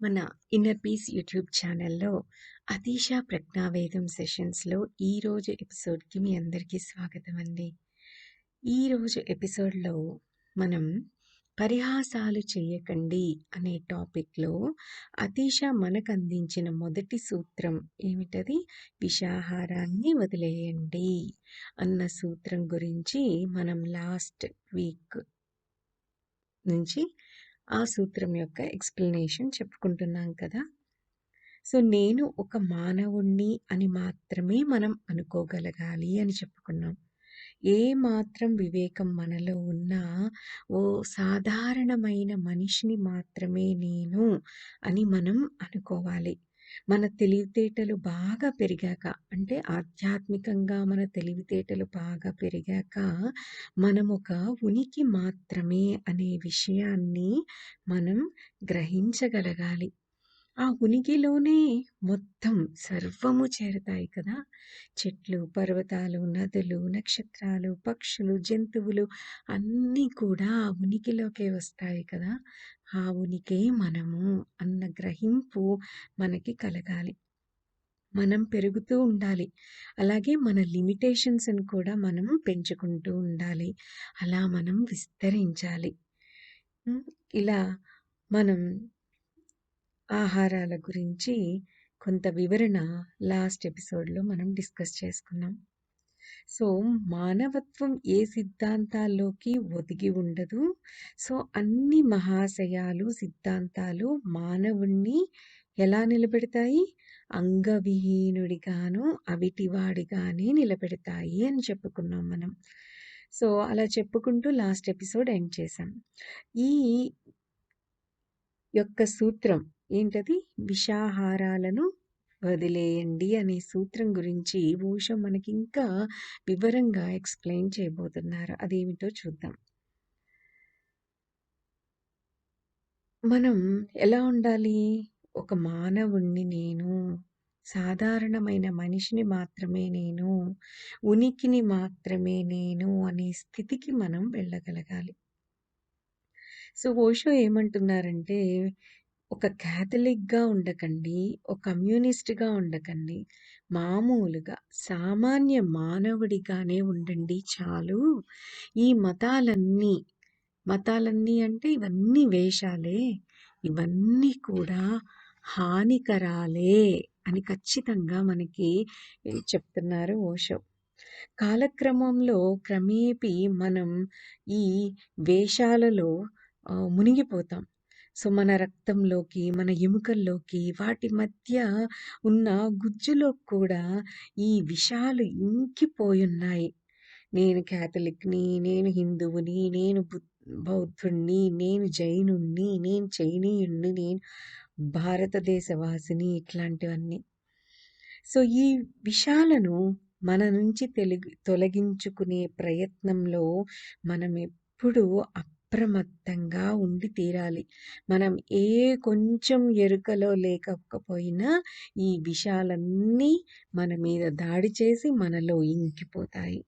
మన inner peace YouTube ఛానల్లో అతీష ప్రజ్ఞావేదం సెషన్స్లో ఈరోజు ఎపిసోడ్కి మీ అందరికీ స్వాగతం అండి. ఈరోజు ఎపిసోడ్లో మనం పరిహాసాలు చేయకండి అనే టాపిక్లో అతీష మనకు అందించిన మొదటి సూత్రం ఏమిటది? విషాహారాన్ని వదిలేయండి అన్న సూత్రం గురించి మనం లాస్ట్ వీక్ నుంచి ఆ సూత్రం యొక్క ఎక్స్ప్లెనేషన్ చెప్పుకుంటున్నాం కదా. సో నేను ఒక మానవుణ్ణి అని మాత్రమే మనం అనుకోగలగాలి అని చెప్పుకున్నాం. ఏ మాత్రం వివేకం మనలో ఉన్నా ఓ సాధారణమైన మనిషిని మాత్రమే నేను అని మనం అనుకోవాలి. మన తెలివితేటలు బాగా పెరిగాక, అంటే ఆధ్యాత్మికంగా మన తెలివితేటలు బాగా పెరిగాక మనం ఒక ఉనికి మాత్రమే అనే విషయాన్ని మనం గ్రహించగలగాలి. ఆ ఉనికిలోనే మొత్తం సర్వము చేరతాయి కదా. చెట్లు, పర్వతాలు, నదులు, నక్షత్రాలు, పక్షులు, జంతువులు అన్నీ కూడా ఆ ఉనికిలోకే వస్తాయి కదా. ఆ ఉనికే మనము అన్న గ్రహింపు మనకి కలగాలి. మనం పెరుగుతూ ఉండాలి. అలాగే మన లిమిటేషన్స్‌ని కూడా మనం పెంచుకుంటూ ఉండాలి. అలా మనం విస్తరించాలి. ఇలా మనం ఆహారాల గురించి కొంత వివరణ లాస్ట్ ఎపిసోడ్‌లో మనం డిస్కస్ చేసుకున్నాం. సో మానవత్వం ఏ సిద్ధాంతాల్లోకి ఒదిగి ఉండదు. సో అన్ని మహాశయాలు, సిద్ధాంతాలు మానవుణ్ణి ఎలా నిలబెడతాయి? అంగవిహీనుడిగాను, అవిటివాడిగానే నిలబెడతాయి అని చెప్పుకున్నాం మనం. సో అలా చెప్పుకుంటూ లాస్ట్ ఎపిసోడ్ ఎండ్ చేశాం. ఈ యొక్క సూత్రం ఏంటది? విషాహారాలను వదిలేయండి అనే సూత్రం గురించి ఓషో మనకి ఇంకా వివరంగా ఎక్స్‌ప్లెయిన్ చేయబోతున్నారు. అదేమిటో చూద్దాం. మనం ఎలా ఉండాలి? ఒక మానవుణ్ణి నేను, సాధారణమైన మనిషిని మాత్రమే నేను, ఉనికిని మాత్రమే నేను అనే స్థితికి మనం వెళ్ళగలగాలి. సో ఓషో ఏమంటున్నారంటే, ఒక క్యాథలిక్‌గా ఉండకండి, ఒక కమ్యూనిస్ట్‌గా ఉండకండి. మామూలుగా సామాన్య మానవుడిగానే ఉండండి చాలు. ఈ మతాలన్నీ అంటే ఇవన్నీ వేషాలే. ఇవన్నీ కూడా హానికరాలే అని ఖచ్చితంగా మనకి చెప్తున్నారు ఓషో. కాలక్రమంలో క్రమేపీ మనం ఈ వేషాలలో మునిగిపోతాం. సో మన రక్తంలోకి, మన ఎముకల్లోకి, వాటి మధ్య ఉన్న గుజ్జులో కూడా ఈ విషాలు ఇంకిపోయున్నాయి. నేను క్యాథలిక్‌ని, నేను హిందువుని, నేను బౌద్ధుడిని, నేను జైనుడిని, నేను చైనీయుడిని, నేను భారతదేశవాసిని, ఇట్లాంటివన్నీ. సో ఈ విషాలను మన నుంచి తొలగించుకునే ప్రయత్నంలో మనం ఎప్పుడూ అప్రమత్తంగా ఉండి తీరాలి. మనం ఏ కొంచెం ఎరుకలో లేకపోయినా ఈ విషాలన్నీ మన మీద దాడి చేసి మనలో ఇంకిపోతాయి.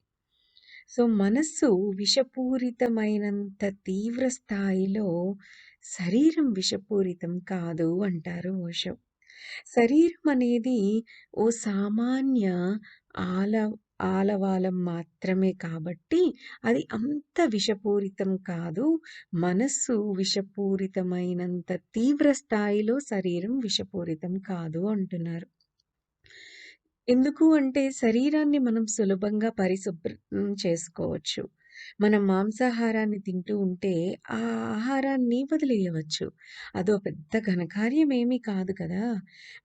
సో మనస్సు విషపూరితమైనంత తీవ్ర స్థాయిలో శరీరం విషపూరితం కాదు అంటారు ఓషో. శరీరం అనేది ఓ సామాన్య ఆల ఆలవాలం మాత్రమే కాబట్టి అది అంత విషపూరితం కాదు. మనస్సు విషపూరితమైనంత తీవ్ర స్థాయిలో శరీరం విషపూరితం కాదు అంటున్నారు. ఎందుకు అంటే శరీరాన్ని మనం సులభంగా పరిశుభ్రం చేసుకోవచ్చు. మనం మాంసాహారాన్ని తింటూ ఉంటే ఆ ఆహారాన్ని వదిలేయవచ్చు. అదో పెద్ద ఘనకార్యం ఏమీ కాదు కదా.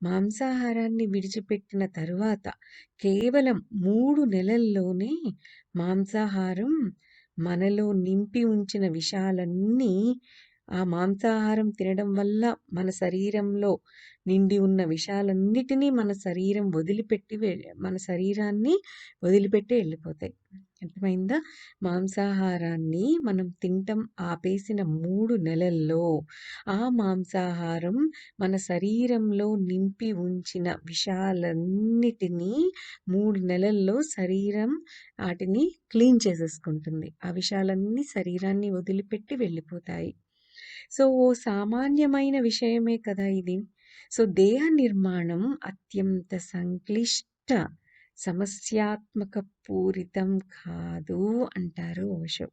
మాంసాహారాన్ని విడిచిపెట్టిన తరువాత కేవలం 3 నెలల్లోనే మాంసాహారం మనలో నింపి ఉంచిన విషాలన్నీ, ఆ మాంసాహారం తినడం వల్ల మన శరీరంలో నిండి ఉన్న విషాలన్నిటినీ మన శరీరాన్ని వదిలిపెట్టి వెళ్ళిపోతాయి. అర్థమైందా? మాంసాహారాన్ని మనం తినటం ఆపేసిన 3 నెలల్లో ఆ మాంసాహారం మన శరీరంలో నింపి ఉంచిన విషాలన్నిటినీ 3 నెలల్లో శరీరం ఆటిని క్లీన్ చేసేసుకుంటుంది. ఆ విషాలన్నీ శరీరాన్ని వదిలిపెట్టి వెళ్ళిపోతాయి. సో, సామాన్యమైన విషయమే కదా ఇది. సో, దేహ నిర్మాణం అత్యంత సంక్లిష్ట, సమస్యాత్మక పూరితం కాదు అంటారు ఓషో.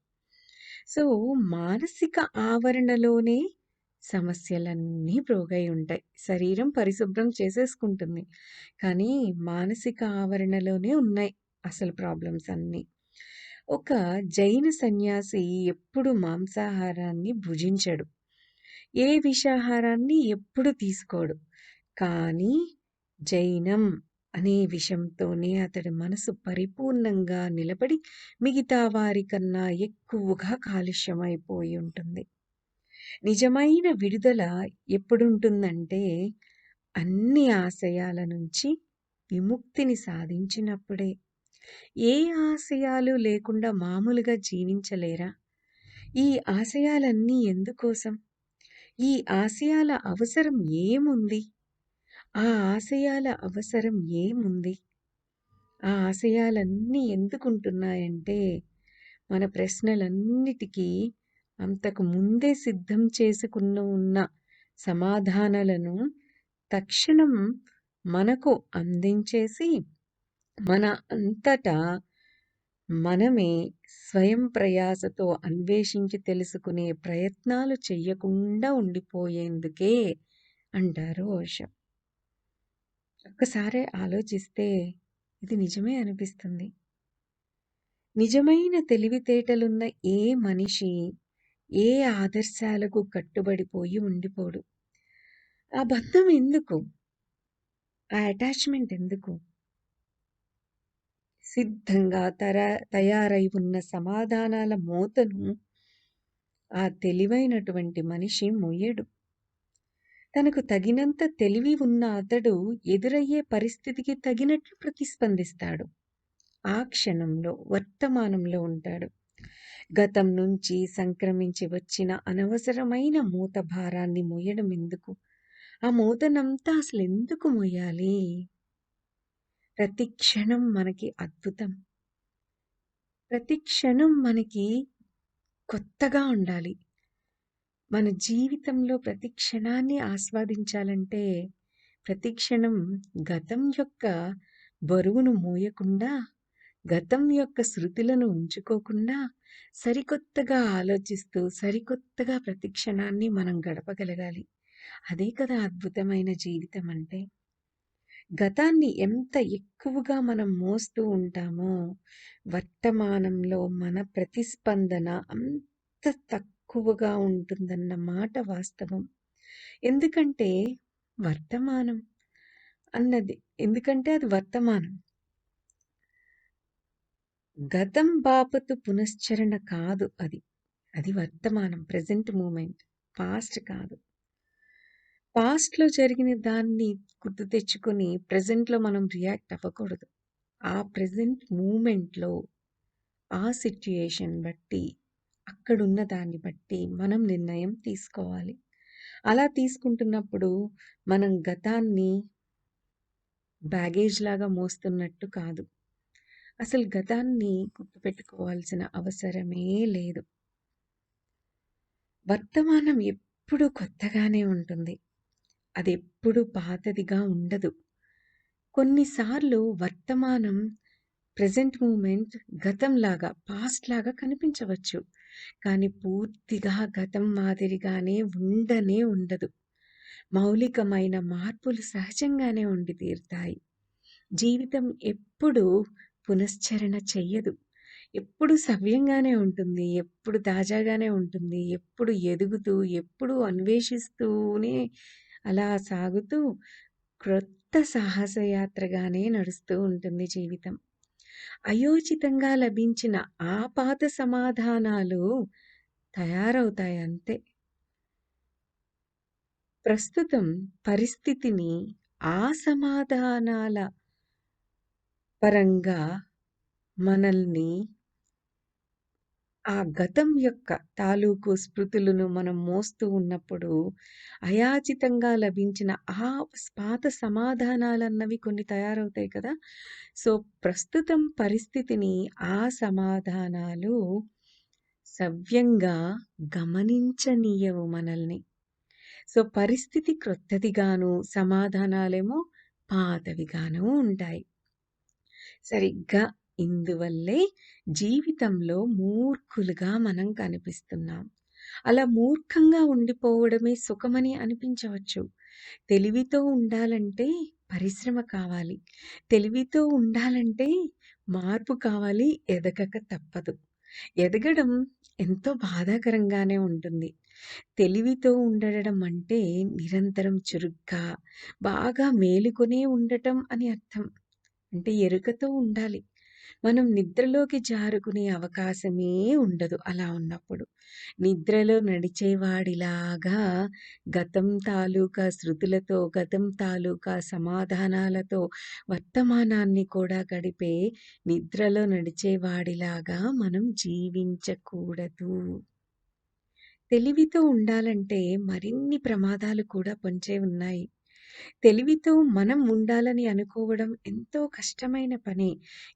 సో, మానసిక ఆవరణలోనే సమస్యలన్నీ పోగై ఉంటాయి. శరీరం పరిశుభ్రం చేసేసుకుంటుంది. కానీ మానసిక ఆవరణలోనే ఉన్నాయి అసలు ప్రాబ్లమ్స్ అన్నీ. ఒక జైన సన్యాసి ఎప్పుడు మాంసాహారాన్ని భుజించడు. ఏ విషాహారాన్ని ఎప్పుడు తీసుకోడు. కానీ జైనం అనే విషంతోనే అతడి మనసు పరిపూర్ణంగా నిలబడి మిగతా వారికన్నా ఎక్కువగా కాలుష్యమైపోయి ఉంటుంది. నిజమైన విడుదల ఎప్పుడుంటుందంటే అన్ని ఆశయాల నుంచి విముక్తిని సాధించినప్పుడే. ఏ ఆశయాలు లేకుండా మామూలుగా జీవించలేరా? ఈ ఆశయాలన్నీ ఎందుకోసం? ఈ ఆశయాల అవసరం ఏముంది? ఆ ఆశయాల అవసరం ఏముంది? ఆ ఆశయాలన్నీ ఎందుకుంటున్నాయంటే, మన ప్రశ్నలన్నిటికీ అంతకు ముందే సిద్ధం చేసుకున్న ఉన్న సమాధానాలను తక్షణం మనకు అందించేసి, మన అంతటా మనమే స్వయం ప్రయాసతో అన్వేషించి తెలుసుకునే ప్రయత్నాలు చెయ్యకుండా ఉండిపోయేందుకే అంటారు ఓషో. ఒక్కసారి ఆలోచిస్తే ఇది నిజమే అనిపిస్తుంది. నిజమైన తెలివితేటలున్న ఏ మనిషి ఏ ఆదర్శాలకు కట్టుబడిపోయి ఉండిపోడు. ఆ బంధం ఎందుకు? ఆ అటాచ్‌మెంట్ ఎందుకు? సిద్ధంగా తయారై ఉన్న సమాధానాల మోతను ఆ తెలివైనటువంటి మనిషి మొయ్యడు. తనకు తగినంత తెలివి ఉన్న అతడు ఎదురయ్యే పరిస్థితికి తగినట్లు ప్రతిస్పందిస్తాడు. ఆ క్షణంలో, వర్తమానంలో ఉంటాడు. గతం నుంచి సంక్రమించి వచ్చిన అనవసరమైన మూత భారాన్ని మోయడం ఎందుకు? ఆ మూతనంతా అసలెందుకు మోయాలి? ప్రతి క్షణం మనకి అద్భుతం. ప్రతి క్షణం మనకి కొత్తగా ఉండాలి. మన జీవితంలో ప్రతి క్షణాన్ని ఆస్వాదించాలంటే, ప్రతి క్షణం గతం యొక్క బరువును మోయకుండా, గతం యొక్క శృతులను ఉంచుకోకుండా, సరికొత్తగా ఆలోచిస్తూ, సరికొత్తగా ప్రతి క్షణాన్ని మనం గడపగలగాలి. అదే కదా అద్భుతమైన జీవితం అంటే. గతాన్ని ఎంత ఎక్కువగా మనం మోస్తూ ఉంటామో, వర్తమానంలో మన ప్రతిస్పందన అంత తక్కువగా ఉంటుందన్న మాట వాస్తవం. ఎందుకంటే వర్తమానం అన్నది ఎందుకంటే అది వర్తమానం. గతం బాపతు పునశ్చరణ కాదు అది. అది వర్తమానం, ప్రెజెంట్ మూమెంట్. పాస్ట్ కాదు. పాస్ట్‌లో జరిగిన దాన్ని గుర్తు తెచ్చుకొని ప్రెజెంట్‌లో మనం రియాక్ట్ అవ్వకూడదు. ఆ ప్రెజెంట్ మూమెంట్‌లో, ఆ సిట్యుయేషన్ బట్టి, అక్కడున్న దాన్ని బట్టి మనం నిర్ణయం తీసుకోవాలి. అలా తీసుకుంటున్నప్పుడు మనం గతాన్ని బ్యాగేజ్‌లాగా మోస్తున్నట్టు కాదు. అసలు గతాన్ని గుర్తుపెట్టుకోవాల్సిన అవసరమే లేదు. వర్తమానం ఎప్పుడూ కొత్తగానే ఉంటుంది. అదెప్పుడు పాతదిగా ఉండదు. కొన్నిసార్లు వర్తమానం ప్రెజెంట్ మూమెంట్ గతంలాగా, పాస్ట్‌లాగా కనిపించవచ్చు. కానీ పూర్తిగా గతం మాదిరిగానే ఉండనే ఉండదు. మౌలికమైన మార్పులు సహజంగానే ఉండి తీరుతాయి. జీవితం ఎప్పుడూ పునశ్చరణ చెయ్యదు. ఎప్పుడు సవ్యంగానే ఉంటుంది. ఎప్పుడు తాజాగానే ఉంటుంది. ఎప్పుడు ఎదుగుతూ, ఎప్పుడు అన్వేషిస్తూనే అలా సాగుతూ క్రొత్త సాహసయాత్రగానే నడుస్తూ ఉంటుంది జీవితం. అయోచితంగా లభించిన ఆ పాత సమాధానాలు తయారవుతాయి అంతే. ప్రస్తుతం పరిస్థితిని ఆ సమాధానాల పరంగా మనల్ని ఆ గతం యొక్క తాలూకు స్మృతులను మనం మోస్తూ ఉన్నప్పుడు, అయాచితంగా లభించిన ఆ పాత సమాధానాలన్నవి కొన్ని తయారవుతాయి కదా! సో, ప్రస్తుతం పరిస్థితిని ఆ సమాధానాలు సవ్యంగా గమనించనీయవు మనల్ని. సో, పరిస్థితి క్రొత్తదిగాను, సమాధానాలేమో పాతవిగాను ఉంటాయి. సరిగ్గా ఇందువల్లే జీవితంలో మూర్ఖులుగా మనం కనిపిస్తున్నాం. అలా మూర్ఖంగా ఉండిపోవడమే సుఖమని అనిపించవచ్చు. తెలివితో ఉండాలంటే పరిశ్రమ కావాలి. తెలివితో ఉండాలంటే మార్పు కావాలి. ఎదగక తప్పదు. ఎదగడం ఎంతో బాధాకరంగానే ఉంటుంది. తెలివితో ఉండడం అంటే నిరంతరం చురుగ్గా, బాగా మేలుకొనే ఉండటం అని అర్థం. అంటే ఎరుకతో ఉండాలి. మనం నిద్రలోకి జారుకునే అవకాశమే ఉండదు అలా ఉన్నప్పుడు. నిద్రలో నడిచేవాడిలాగా గతం తాలూకా శృతులతో, గతం తాలూకా సమాధానాలతో వర్తమానాన్ని కూడా గడిపే నిద్రలో నడిచేవాడిలాగా మనం జీవించకూడదు. తెలివితో ఉండాలంటే మరిన్ని ప్రమాదాలు కూడా పొంచే ఉన్నాయి. తెలివితో మనం ఉండాలని అనుకోవడం ఎంతో కష్టమైన పని.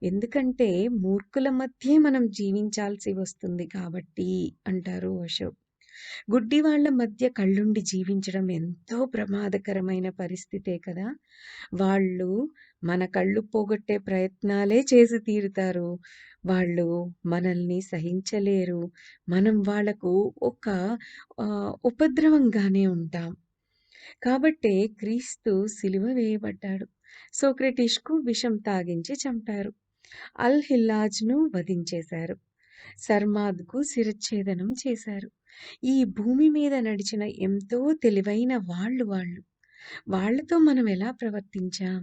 ఎందుకంటే మూర్ఖుల మధ్యే మనం జీవించాల్సి వస్తుంది కాబట్టి అంటారు ఓషో. గుడ్డివాళ్ల మధ్య కళ్ళుండి జీవించడం ఎంతో ప్రమాదకరమైన పరిస్థితే కదా! వాళ్ళు మన కళ్ళు పోగొట్టే ప్రయత్నాలే చేసి తీరుతారు. వాళ్ళు మనల్ని సహించలేరు. మనం వాళ్ళకు ఒక ఉపద్రవంగానే ఉంటాం. కాబట్టే క్రీస్తు సిలువ వేయబడ్డాడు. సోక్రటీస్‌కు విషం తాగించి చంపారు. అల్-హిల్లాజ్‌ను వధించేశారు. సర్మాద్‌కు శిరచ్ఛేదనం చేశారు. ఈ భూమి మీద నడిచిన ఎంతో తెలివైన వాళ్ళు. వాళ్ళతో మనం ఎలా ప్రవర్తించాం?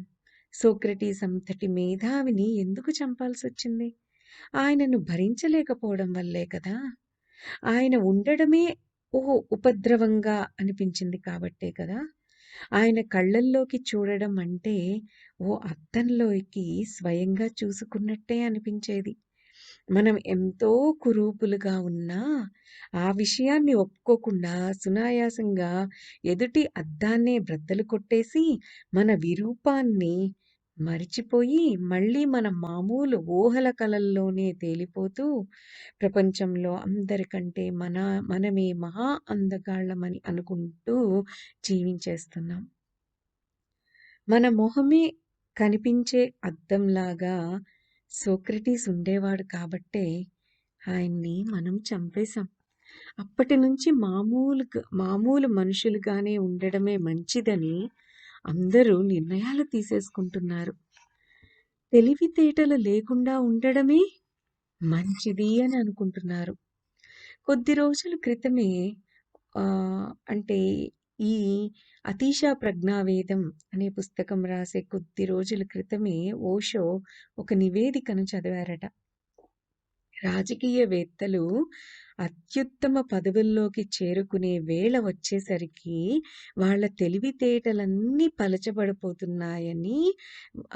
సోక్రటీస్ అంతటి మేధావిని ఎందుకు చంపాల్సొచ్చింది? ఆయనను భరించలేకపోవడం వల్లే కదా! ఆయన ఉండడమే ఉపద్రవంగా అనిపించింది కాబట్టే కదా! ఆయన కళ్ళల్లోకి చూడడం అంటే అద్దంలోకి స్వయంగా చూసుకున్నట్టే అనిపించేది. మనం ఎంతో కురూపులుగా ఉన్నా, ఆ విషయాన్ని ఒప్పుకోకుండా సునాయాసంగా ఎదుటి అద్దాన్నే బ్రద్దలు కొట్టేసి, మన విరూపాన్ని మరిచిపోయి, మళ్ళీ మన మామూలు ఊహల కలల్లోనే తేలిపోతూ, ప్రపంచంలో అందరికంటే మనమే మహా అందగాళ్ళమని అనుకుంటూ జీవించేస్తున్నాం. మన మొహమే కనిపించే అద్దంలాగా సోక్రటీస్ ఉండేవాడు కాబట్టే ఆయన్ని మనం చంపేశాం. అప్పటినుంచి మామూలు మనుషులుగానే ఉండడమే మంచిదని అందరూ నిర్ణయాలు తీసేసుకుంటున్నారు. తెలివితేటలు లేకుండా ఉండడమే మంచిది అని అనుకుంటున్నారు. కొద్ది రోజుల క్రితమే అంటే ఈ 'అతీశ ప్రజ్ఞావేదం' అనే పుస్తకం రాసే కొద్ది రోజుల క్రితమే ఓషో ఒక నివేదికను చదివారట. రాజకీయవేత్తలు అత్యుత్తమ పదవుల్లోకి చేరుకునే వేళ వచ్చేసరికి వాళ్ళ తెలివితేటలన్నీ పలచబడిపోతున్నాయని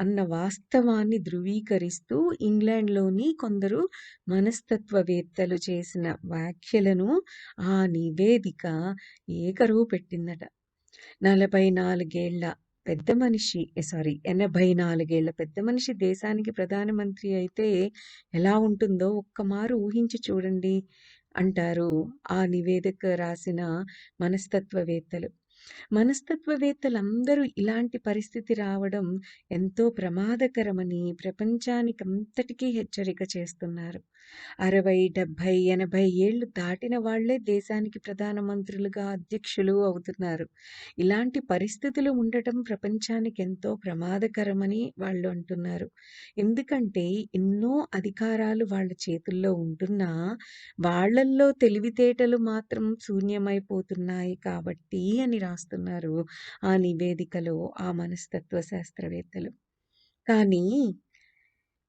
అన్న వాస్తవాన్ని ధృవీకరిస్తూ ఇంగ్లాండ్‌లోని కొందరు మనస్తత్వవేత్తలు చేసిన వ్యాఖ్యలను ఆ నివేదిక ఏకరువు పెట్టిందట. 44 ఏళ్ల పెద్ద మనిషి 84 ఏళ్ల పెద్ద మనిషి దేశానికి ప్రధానమంత్రి అయితే ఎలా ఉంటుందో ఒక్కమారు ఊహించి చూడండి అంటారు ఆ నివేదిక రాసిన మనస్తత్వవేత్తలు. మనస్తత్వవేత్తలందరూ ఇలాంటి పరిస్థితి రావడం ఎంతో ప్రమాదకరమని ప్రపంచానికంతటికీ హెచ్చరిక చేస్తున్నారు. 60, 70, 80 ఏళ్లు దాటిన వాళ్లే దేశానికి ప్రధానమంత్రులుగా, అధ్యక్షులు అవుతున్నారు. ఇలాంటి పరిస్థితులు ఉండటం ప్రపంచానికి ఎంతో ప్రమాదకరమని వాళ్ళు అంటున్నారు. ఎందుకంటే ఎన్నో అధికారాలు వాళ్ళ చేతుల్లో ఉంటున్నా, వాళ్ళల్లో తెలివితేటలు మాత్రం శూన్యమైపోతున్నాయి కాబట్టి అని రాస్తున్నారు ఆ నివేదికలో ఆ మనస్తత్వ శాస్త్రవేత్తలు. కానీ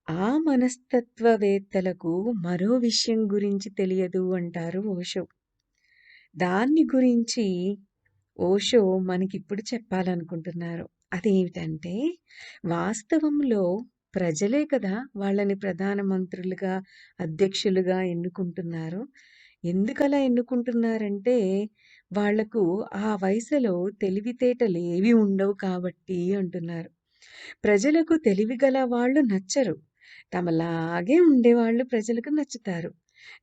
ఆ మనస్తత్వవేత్తలకు మరో విషయం గురించి తెలియదు అంటారు ఓషో. దాన్ని గురించి ఓషో మనకిప్పుడు చెప్పాలనుకుంటున్నారు. అదేమిటంటే, వాస్తవంలో ప్రజలే కదా వాళ్ళని ప్రధానమంత్రులుగా, అధ్యక్షులుగా ఎన్నుకుంటున్నారు. ఎందుకలా ఎన్నుకుంటున్నారంటే, వాళ్లకు ఆ వయసులో తెలివితేటలేవి ఉండవు కాబట్టి అంటున్నారు. ప్రజలకు తెలివిగల వాళ్ళు నచ్చరు. తమలాగే ఉండేవాళ్ళు ప్రజలకు నచ్చుతారు.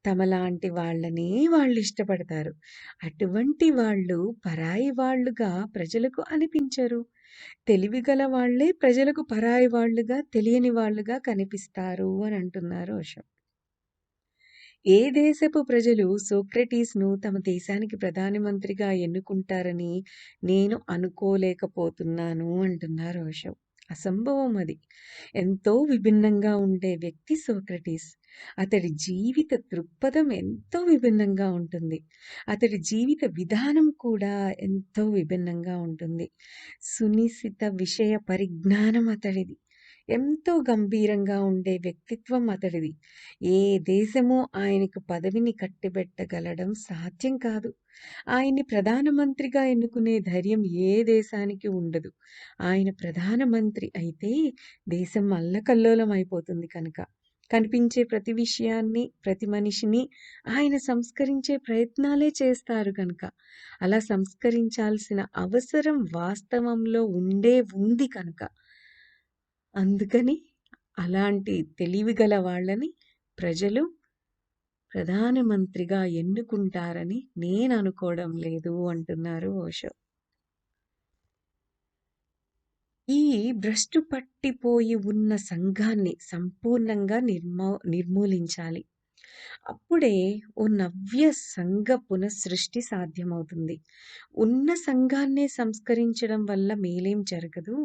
తమలాంటి వాళ్ళనే వాళ్ళిష్టపడతారు. అటువంటి వాళ్ళు పరాయి వాళ్ళుగా ప్రజలకు అనిపించరు. తెలివిగల వాళ్ళే ప్రజలకు పరాయి వాళ్ళుగా, తెలియని వాళ్ళుగా కనిపిస్తారు అని అంటున్నారు ఓషో. ఏ దేశపు ప్రజలు సోక్రటీస్‌ను తమ దేశానికి ప్రధానమంత్రిగా ఎన్నుకుంటారని నేను అనుకోలేకపోతున్నాను అంటున్నారు ఓషో. అసంభవం అది. ఎంతో విభిన్నంగా ఉండే వ్యక్తి సోక్రటీస్. అతడి జీవిత దృక్పథం ఎంతో విభిన్నంగా ఉంటుంది. అతడి జీవిత విధానం కూడా ఎంతో విభిన్నంగా ఉంటుంది. సునిశిత విషయ పరిజ్ఞానం అతడిది. ఎంతో గంభీరంగా ఉండే వ్యక్తిత్వం అతడిది. ఏ దేశము ఆయనకు పదవిని కట్టిబెట్టగలడం సాధ్యం కాదు. ఆయన్ని ప్రధానమంత్రిగా ఎన్నుకునే ధైర్యం ఏ దేశానికి ఉండదు. ఆయన ప్రధానమంత్రి అయితే దేశం అల్లకల్లోలం అయిపోతుంది కనుక. కనిపించే ప్రతి విషయాన్ని, ప్రతి మనిషిని ఆయన సంస్కరించే ప్రయత్నాలే చేస్తారు కనుక. అలా సంస్కరించాల్సిన అవసరం వాస్తవంలో ఉంది కనుక. అందుకని అలాంటి తెలివిగల వాళ్ళని ప్రజలు ప్రధానమంత్రిగా ఎన్నుకుంటారని నేననుకోవడం లేదు అంటున్నారు ఓషో. ఈ భ్రష్టు పట్టిపోయి ఉన్న సంఘాన్ని సంపూర్ణంగా నిర్మూలించాలి. అప్పుడే ఓ నవ్య సంఘ పునఃసృష్టి సాధ్యమవుతుంది. ఉన్న సంఘాన్నే సంస్కరించడం వల్ల మేలేం జరగదు.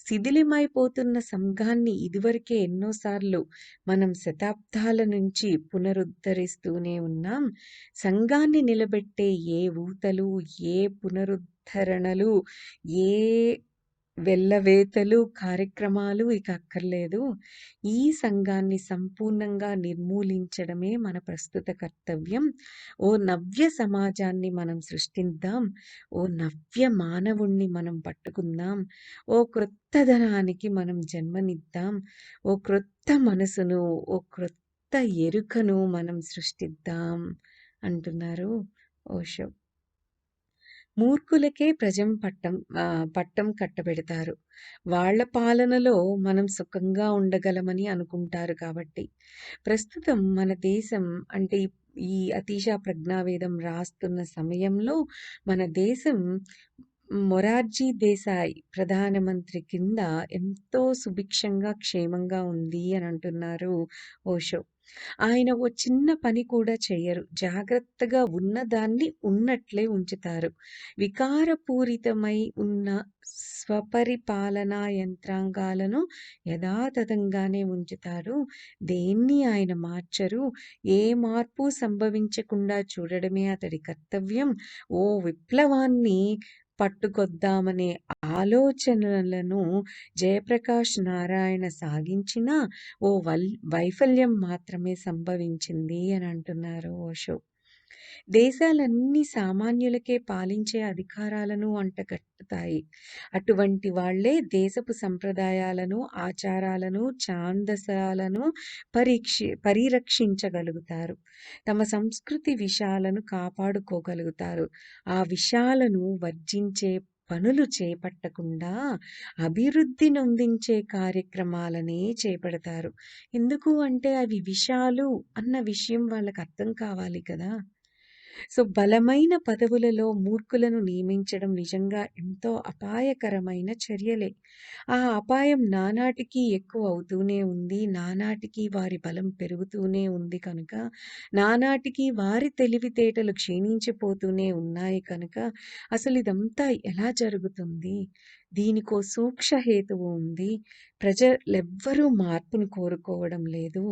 శిథిలమైపోతున్న సంఘాన్ని ఇదివరకే ఎన్నోసార్లు మనం శతాబ్దాల నుంచి పునరుద్ధరిస్తూనే ఉన్నాం. సంఘాన్ని నిలబెట్టే ఏ ఊతలు, ఏ పునరుద్ధరణలు, ఏ వెళ్ళవేతలు కార్యక్రమాలు ఇక అక్కర్లేదు. ఈ సంఘాన్ని సంపూర్ణంగా నిర్మూలించడమే మన ప్రస్తుత కర్తవ్యం. ఓ నవ్య సమాజాన్ని మనం సృష్టిద్దాం. ఓ నవ్య మానవుణ్ణి మనం పట్టుకుందాం. ఓ క్రొత్తదనానికి మనం జన్మనిద్దాం. ఓ క్రొత్త మనసును, ఓ క్రొత్త ఎరుకను మనం సృష్టిద్దాం అంటున్నారు ఓషో. మూర్ఖులకే పట్టం కట్టబెడతారు. వాళ్ళ పాలనలో మనం సుఖంగా ఉండగలమని అనుకుంటారు కాబట్టి. ప్రస్తుతం మన దేశం అంటే ఈ అతీషా ప్రజ్ఞావేదం రాస్తున్న సమయంలో మన దేశం మొరార్జీ దేశాయ్ ప్రధానమంత్రి కింద ఎంతో సుభిక్షంగా, క్షేమంగా ఉంది అని అంటున్నారు ఓషో. ఆయన ఓ చిన్న పని కూడా చెయ్యరు. జాగ్రత్తగా ఉన్నదాన్ని ఉన్నట్లే ఉంచుతారు. వికారపూరితమై ఉన్న స్వపరిపాలనా యంత్రాంగాలను యథాతథంగానే ఉంచుతారు. దేన్ని ఆయన మార్చరు. ఏ మార్పు సంభవించకుండా చూడడమే అతడి కర్తవ్యం. ఓ విప్లవాన్ని పట్టుకొద్దామనే ఆలోచనలను జయప్రకాష్ నారాయణ సాగించినా ఓ వైఫల్యం మాత్రమే సంభవించింది అని అంటున్నారు ఓషో. దేశాలన్నీ సామాన్యులకే పాలించే అధికారాలను అంటగట్టుతాయి. అటువంటి వాళ్ళే దేశపు సంప్రదాయాలను, ఆచారాలను, ఛాందసాలను పరిరక్షించగలుగుతారు. తమ సంస్కృతి విషయాలను కాపాడుకోగలుగుతారు. ఆ విషయాలను వర్జించే పనులు చేపట్టకుండా అభివృద్ధి నొందించే కార్యక్రమాలనే చేపడతారు. ఎందుకు అంటే అవి విషాలు అన్న విషయం వాళ్ళకి అర్థం కావాలి కదా! సో, బలమైన పదవులలో మూర్ఖులను నియమించడం నిజంగా ఎంతో అపాయకరమైన చర్యలే. ఆ అపాయం నానాటికి ఎక్కువ అవుతూనే ఉంది. నానాటికి వారి బలం పెరుగుతూనే ఉంది కనుక, నానాటికి వారి తెలివితేటలు క్షీణించిపోతూనే ఉన్నాయి కనుక, అసలిదంతా ఎలా జరుగుతుంది? దీనికో సూక్ష్మ హేతువు ఉంది. ప్రజలెవ్వరూ మార్పును కోరుకోవడం లేదు.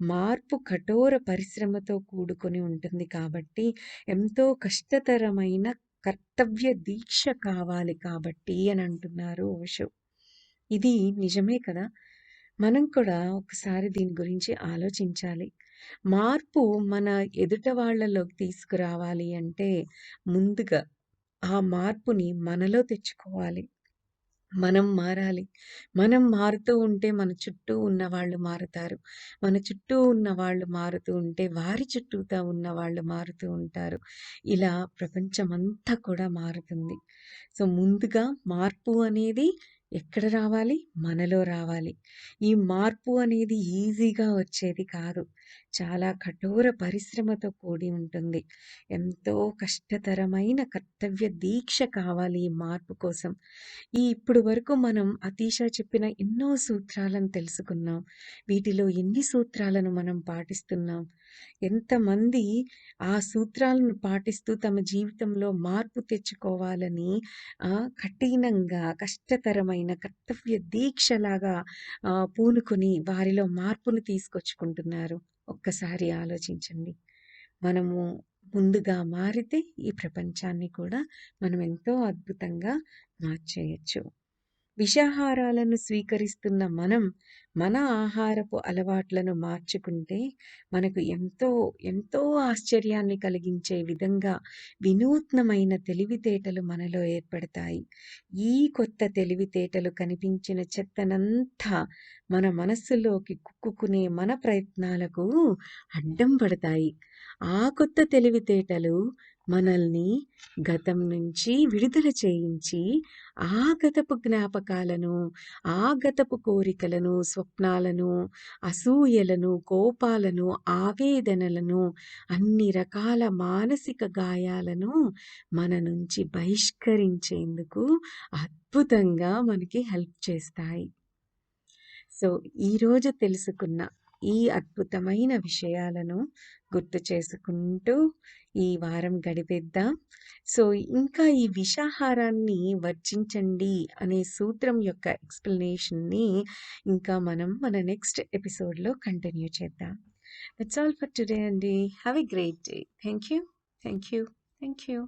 మార్పు కఠోర పరిశ్రమతో కూడుకొని ఉంటుంది కాబట్టి, ఎంతో కష్టతరమైన కర్తవ్య దీక్ష కావాలి కాబట్టి అని అంటున్నారు ఓషో. ఇది నిజమే కదా! మనం కూడా ఒకసారి దీని గురించి ఆలోచించాలి. మార్పు మన ఎదుట వాళ్ళలోకి తీసుకురావాలి అంటే ముందుగా ఆ మార్పుని మనలో తెచ్చుకోవాలి. మనం మారాలి. మనం మారుతూ ఉంటే మన చుట్టూ ఉన్నవాళ్ళు మారుతారు. మన చుట్టూ ఉన్నవాళ్ళు మారుతూ ఉంటే వారి చుట్టూతా ఉన్నవాళ్ళు మారుతూ ఉంటారు. ఇలా ప్రపంచమంతా కూడా మారుతుంది. సో, ముందుగా మార్పు అనేది ఎక్కడ రావాలి? మనలో రావాలి. ఈ మార్పు అనేది ఈజీగా వచ్చేది కాదు. చాలా కఠోర పరిశ్రమతో కూడి ఉంటుంది. ఎంతో కష్టతరమైన కర్తవ్య దీక్ష కావాలి ఈ మార్పు కోసం. ఇప్పుడు వరకు మనం అతీష చెప్పిన ఎన్నో సూత్రాలను తెలుసుకున్నాం. వీటిలో ఎన్ని సూత్రాలను మనం పాటిస్తున్నాం? ఎంతమంది ఆ సూత్రాలను పాటిస్తూ తమ జీవితంలో మార్పు తెచ్చుకోవాలని కఠినంగా, కష్టతరమైన కర్తవ్య దీక్షలాగా పూనుకొని వారిలో మార్పును తీసుకొచ్చుకుంటున్నారు. ఒక్కసారి ఆలోచించండి. మనము ముందుగా మారితే ఈ ప్రపంచాన్ని కూడా మనం ఎంతో అద్భుతంగా మార్చేయొచ్చు. విషాహారాలను స్వీకరిస్తున్న మనం మన ఆహారపు అలవాట్లను మార్చుకుంటే మనకు ఎంతో ఎంతో ఆశ్చర్యాన్ని కలిగించే విధంగా వినూత్నమైన తెలివితేటలు మనలో ఏర్పడతాయి. ఈ కొత్త తెలివితేటలు కనిపించిన చెత్తనంతా మన మనస్సులోకి కుక్కుకునే మన ప్రయత్నాలకు అడ్డం పడతాయి. ఆ కొత్త తెలివితేటలు మనల్ని గతం నుంచి విడుదల చేయించి ఆ గతపు జ్ఞాపకాలను, ఆ గతపు కోరికలను, స్వప్నాలను, అసూయలను, కోపాలను, ఆవేదనలను, అన్ని రకాల మానసిక గాయాలను మన నుంచి బహిష్కరించేందుకు అద్భుతంగా మనకి హెల్ప్ చేస్తాయి. సో, ఈరోజు తెలుసుకున్న ఈ అద్భుతమైన విషయాలను గుర్తు చేసుకుంటూ ఈ వారం గడిపేద్దాం. సో, ఇంకా ఈ విషాహారాన్ని వర్జించండి అనే సూత్రం యొక్క ఎక్స్‌ప్లనేషన్‌ని ఇంకా మనం మన నెక్స్ట్ ఎపిసోడ్‌లో కంటిన్యూ చేద్దాం. దట్స్ ఆల్ ఫర్ టుడే అండి. Have a great day. Thank you. Thank you. Thank you.